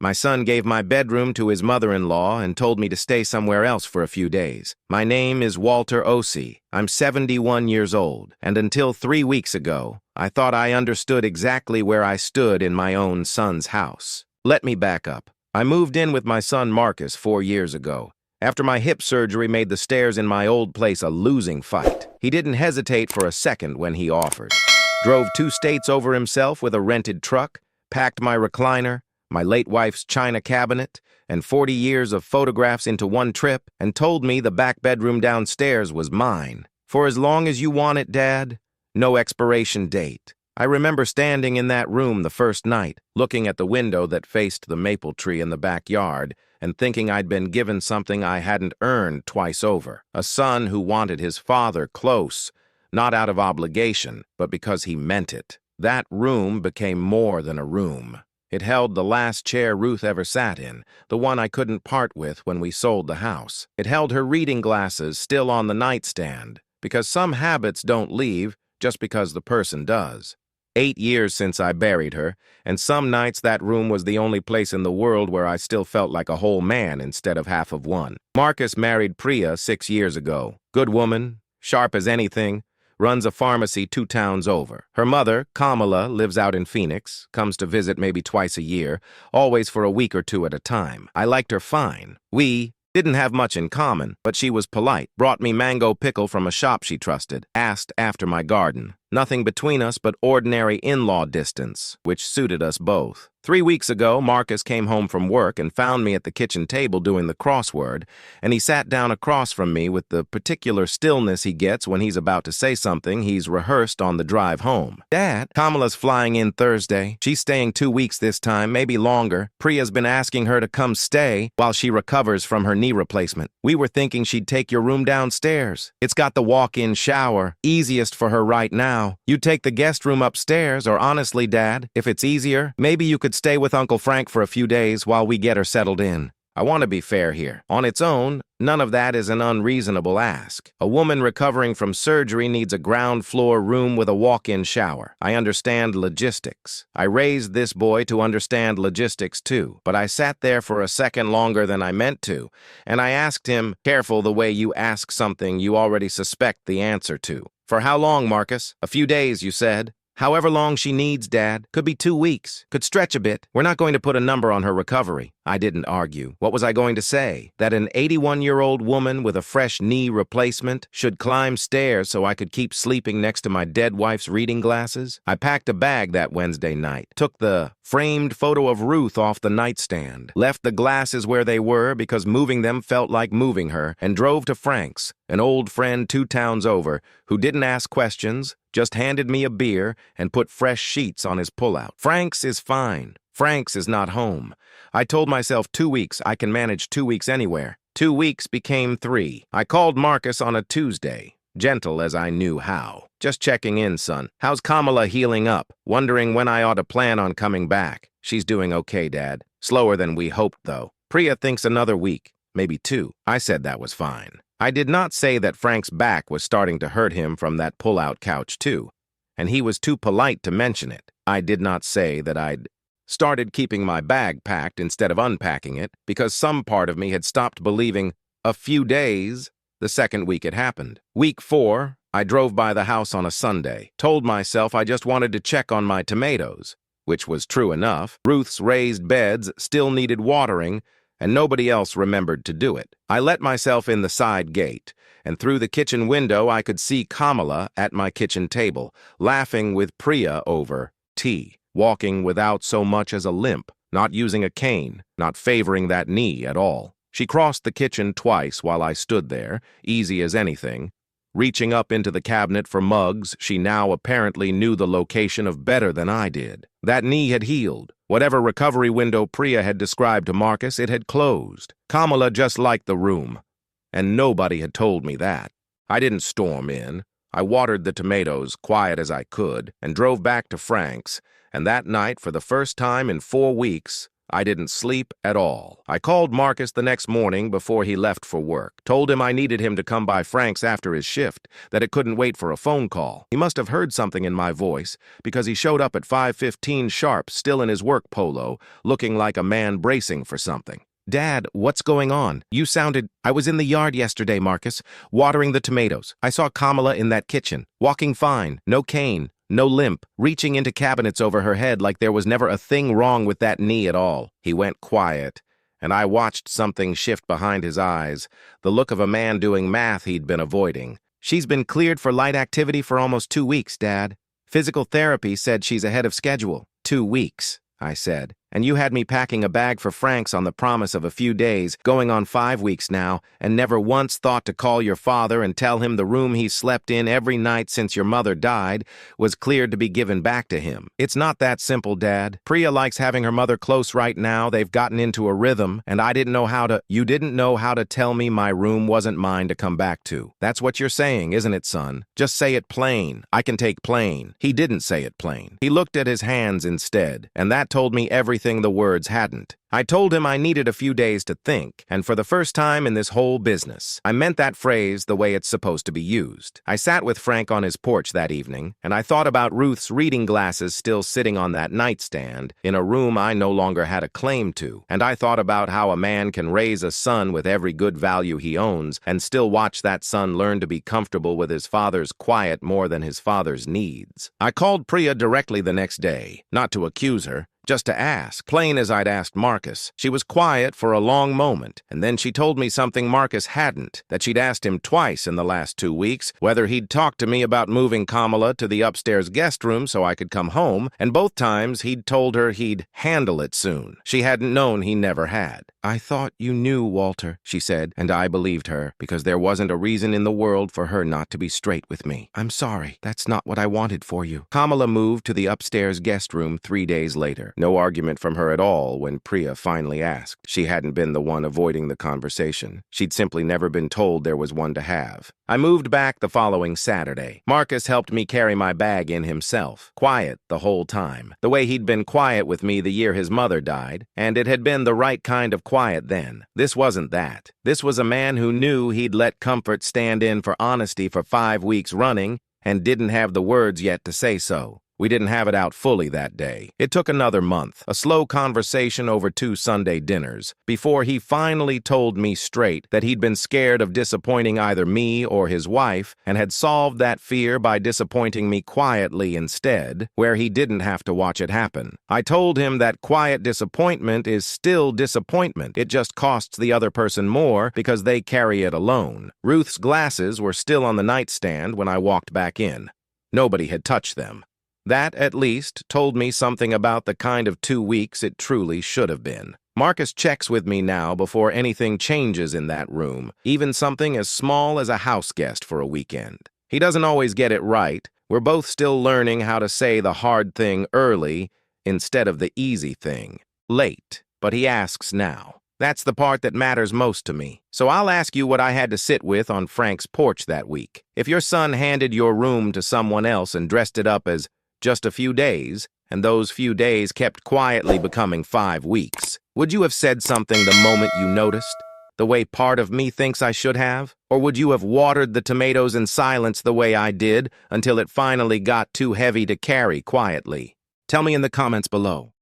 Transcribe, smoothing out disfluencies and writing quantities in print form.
My son gave my bedroom to his mother-in-law and told me to stay somewhere else for a few days. My name is Walter Ossie. I'm 71 years old, and until 3 weeks ago, I thought I understood exactly where I stood in my own son's house. Let me back up. I moved in with my son Marcus 4 years ago, after my hip surgery made the stairs in my old place a losing fight. He didn't hesitate for a second when he offered. Drove 2 states over himself with a rented truck, packed my recliner, my late wife's china cabinet, and 40 years of photographs into one trip, and told me the back bedroom downstairs was mine. For as long as you want it, Dad, no expiration date. I remember standing in that room the first night, looking at the window that faced the maple tree in the backyard, and thinking I'd been given something I hadn't earned twice over. A son who wanted his father close, not out of obligation, but because he meant it. That room became more than a room. It held the last chair Ruth ever sat in, the one I couldn't part with when we sold the house. It held her reading glasses still on the nightstand, because some habits don't leave just because the person does. 8 years since I buried her, and some nights that room was the only place in the world where I still felt like a whole man instead of half of one. Marcus married Priya 6 years ago. Good woman, sharp as anything, runs a pharmacy 2 towns over. Her mother, Kamala, lives out in Phoenix, comes to visit maybe twice a year, always for a week or 2 at a time. I liked her fine. We didn't have much in common, but she was polite, brought me mango pickle from a shop she trusted, asked after my garden. Nothing between us but ordinary in-law distance, which suited us both. 3 weeks ago, Marcus came home from work and found me at the kitchen table doing the crossword, and he sat down across from me with the particular stillness he gets when he's about to say something he's rehearsed on the drive home. Dad, Kamala's flying in Thursday. She's staying 2 weeks this time, maybe longer. Priya's been asking her to come stay while she recovers from her knee replacement. We were thinking she'd take your room downstairs. It's got the walk-in shower, easiest for her right now. You take the guest room upstairs, or honestly, Dad, if it's easier, maybe you could stay with Uncle Frank for a few days while we get her settled in. I want to be fair here. On its own, none of that is an unreasonable ask. A woman recovering from surgery needs a ground floor room with a walk-in shower. I understand logistics. I raised this boy to understand logistics too, but I sat there for a second longer than I meant to, and I asked him, careful the way you ask something you already suspect the answer to. For how long, Marcus? A few days, you said. However long she needs, Dad. Could be 2 weeks. Could stretch a bit. We're not going to put a number on her recovery. I didn't argue. What was I going to say? That an 81-year-old woman with a fresh knee replacement should climb stairs so I could keep sleeping next to my dead wife's reading glasses? I packed a bag that Wednesday night, took the framed photo of Ruth off the nightstand, left the glasses where they were because moving them felt like moving her, and drove to Frank's, an old friend 2 towns over, who didn't ask questions, just handed me a beer and put fresh sheets on his pullout. Frank's is fine. Frank's is not home. I told myself 2 weeks. I can manage 2 weeks anywhere. 2 weeks became 3. I called Marcus on a Tuesday, gentle as I knew how. Just checking in, son. How's Kamala healing up? Wondering when I ought to plan on coming back. She's doing okay, Dad. Slower than we hoped, though. Priya thinks another week, maybe 2. I said that was fine. I did not say that Frank's back was starting to hurt him from that pull-out couch, too, and he was too polite to mention it. I did not say that I'd started keeping my bag packed instead of unpacking it, because some part of me had stopped believing a few days the second week it happened. Week 4, I drove by the house on a Sunday, told myself I just wanted to check on my tomatoes, which was true enough. Ruth's raised beds still needed watering, and nobody else remembered to do it. I let myself in the side gate, and through the kitchen window I could see Kamala at my kitchen table, laughing with Priya over tea, walking without so much as a limp, not using a cane, not favoring that knee at all. She crossed the kitchen twice while I stood there, easy as anything, reaching up into the cabinet for mugs she now apparently knew the location of better than I did. That knee had healed. Whatever recovery window Priya had described to Marcus, it had closed. Kamala just liked the room, and nobody had told me that. I didn't storm in. I watered the tomatoes, quiet as I could, and drove back to Frank's, and that night, for the first time in 4 weeks, I didn't sleep at all. I called Marcus the next morning before he left for work, told him I needed him to come by Frank's after his shift, that it couldn't wait for a phone call. He must have heard something in my voice, because he showed up at 5:15 sharp, still in his work polo, looking like a man bracing for something. "Dad, what's going on? You sounded—" "I was in the yard yesterday, Marcus, watering the tomatoes. I saw Kamala in that kitchen, walking fine, no cane, no limp, reaching into cabinets over her head like there was never a thing wrong with that knee at all." He went quiet, and I watched something shift behind his eyes, the look of a man doing math he'd been avoiding. "She's been cleared for light activity for almost 2 weeks, Dad. Physical therapy said she's ahead of schedule." 2 weeks, I said. "And you had me packing a bag for Frank's on the promise of a few days, going on 5 weeks now, and never once thought to call your father and tell him the room he slept in every night since your mother died was cleared to be given back to him. It's not that simple, Dad. Priya likes having her mother close right now. They've gotten into a rhythm, and I didn't know how to—" "You didn't know how to tell me my room wasn't mine to come back to. That's what you're saying, isn't it, son? Just say it plain. I can take plain." He didn't say it plain. He looked at his hands instead, and that told me everything the words hadn't. I told him I needed a few days to think, and for the first time in this whole business, I meant that phrase the way it's supposed to be used. I sat with Frank on his porch that evening, and I thought about Ruth's reading glasses still sitting on that nightstand in a room I no longer had a claim to, and I thought about how a man can raise a son with every good value he owns and still watch that son learn to be comfortable with his father's quiet more than his father's needs. I called Priya directly the next day, not to accuse her, just to ask, plain as I'd asked Marcus. She was quiet for a long moment, and then she told me something Marcus hadn't, that she'd asked him twice in the last 2 weeks whether he'd talked to me about moving Kamala to the upstairs guest room so I could come home, and both times he'd told her he'd handle it soon. She hadn't known he never had. "I thought you knew, Walter," she said, and I believed her, because there wasn't a reason in the world for her not to be straight with me. "I'm sorry. That's not what I wanted for you." Kamala moved to the upstairs guest room 3 days later. No argument from her at all when Priya finally asked. She hadn't been the one avoiding the conversation. She'd simply never been told there was one to have. I moved back the following Saturday. Marcus helped me carry my bag in himself, quiet the whole time, the way he'd been quiet with me the year his mother died, and it had been the right kind of quiet then. This wasn't that. This was a man who knew he'd let comfort stand in for honesty for 5 weeks running and didn't have the words yet to say so. We didn't have it out fully that day. It took another month, a slow conversation over 2 Sunday dinners, before he finally told me straight that he'd been scared of disappointing either me or his wife and had solved that fear by disappointing me quietly instead, where he didn't have to watch it happen. I told him that quiet disappointment is still disappointment. It just costs the other person more because they carry it alone. Ruth's glasses were still on the nightstand when I walked back in. Nobody had touched them. That, at least, told me something about the kind of 2 weeks it truly should have been. Marcus checks with me now before anything changes in that room, even something as small as a house guest for a weekend. He doesn't always get it right. We're both still learning how to say the hard thing early instead of the easy thing late, but he asks now. That's the part that matters most to me. So I'll ask you what I had to sit with on Frank's porch that week. If your son handed your room to someone else and dressed it up as just a few days, and those few days kept quietly becoming 5 weeks, would you have said something the moment you noticed, the way part of me thinks I should have? Or would you have watered the tomatoes in silence the way I did until it finally got too heavy to carry quietly? Tell me in the comments below.